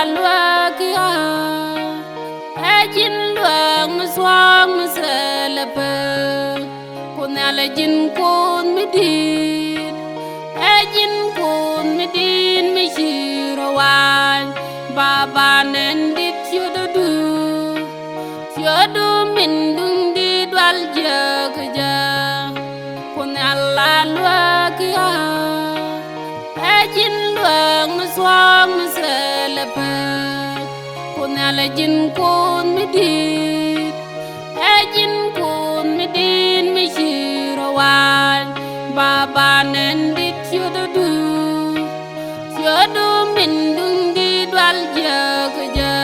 lua kia jin luang muswang musalape kun ala jin kun midin jin kun midin mishirawan baba nendit yodu min dung di dwal jagja kun ala lua kia jin luang muswang musalape kun ala jin kun midin jin kun midin mishirawan baba nendit yodu min dung di dwal jagja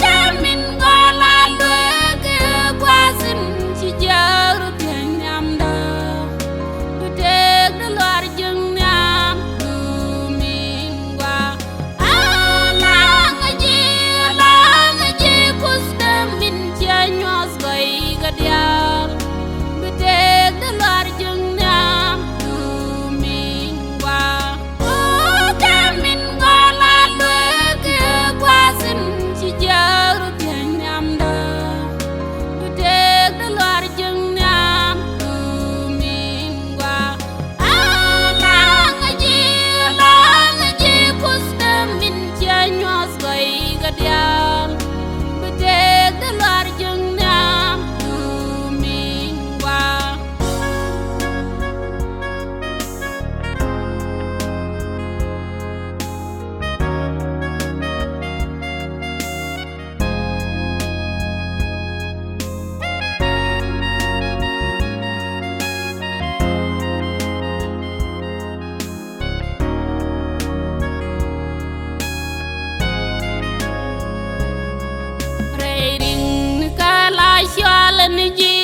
jamin gola luge kwasin ci jaru nyamda du deg de lor jeng nyam du mingwa ala ngaji kusdam min nyos goy gadiam du deg de lor jeng nyam du mingwa jamin gola luge kwasin ci jaru nyamda du deg de lor jeng nyam du mingwa ala ngaji kusdam min nyos goy gadiam du deg de lor jeng nyam du mingwa Reiring kala shalan ji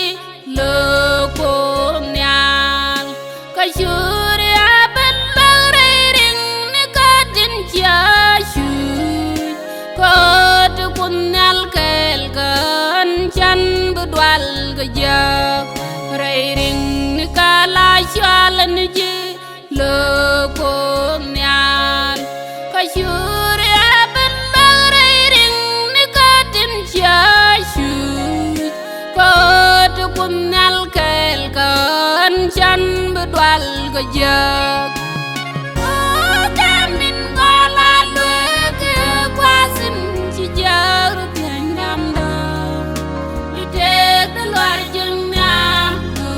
loko nyal kashuri aben reiring kadin chashu kod kunyal kel kan chan budwal gajak reiring kala shalan ji loko nyal kashuri aben reiring kadin chashu kod kunyal kel kan chan budwal gajak jamin gola luge kwasin ci jaru nyamda du deg de lor jeng nyam du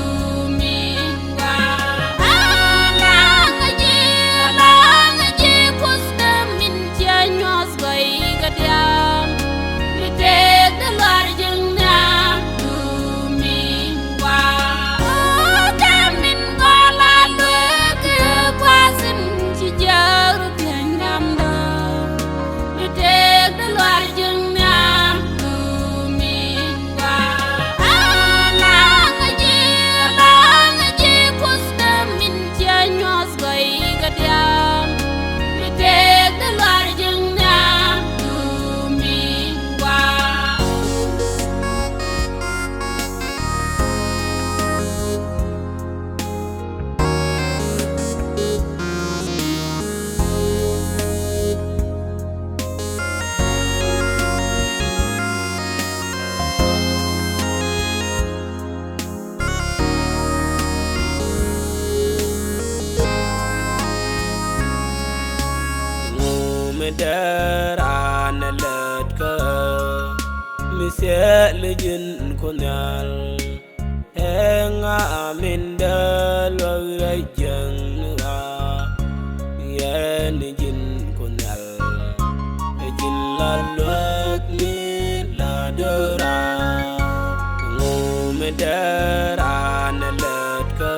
mingwa ala ngaji kusdam min nyos goy gadiam du deg de lor jeng nyam du mingwa jamin gola luge kwasin ci jaru nyamda du deg de lor jeng nyam du mingwa ala ngaji kusdam min nyos goy gadiam du deg de lor jeng nyam du mingwa Medaran ledka misel jin kunyal enga amindal wajang wa yen jin kunyal jin lalwak mi ladora medaran ledka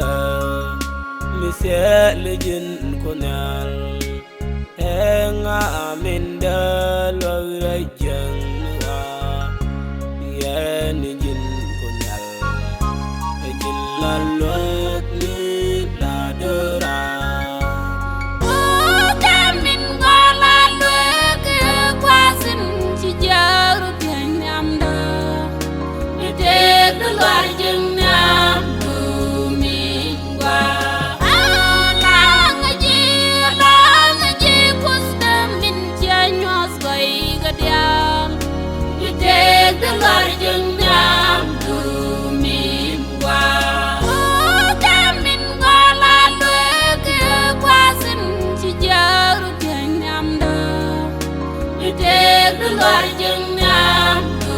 misel jin kunyal enga amindal wajang wa yen jin kunyal jin lalwak mi ladora jamin gola luge kwasin ci jaru nyamda du deg de lor jeng nyam du mingwa ala ngaji kusdam min luar jeng nam tu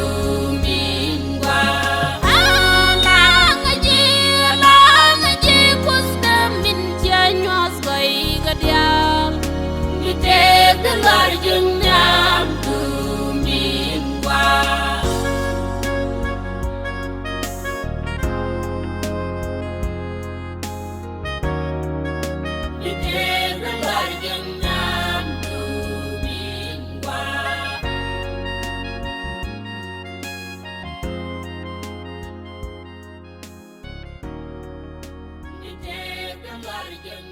mingwa lang aji kusdam min janyos goi gadiam mitek de luar jeng nam tu mingwa mitek de luar jeng nam tu mingwa mitek de luar jeng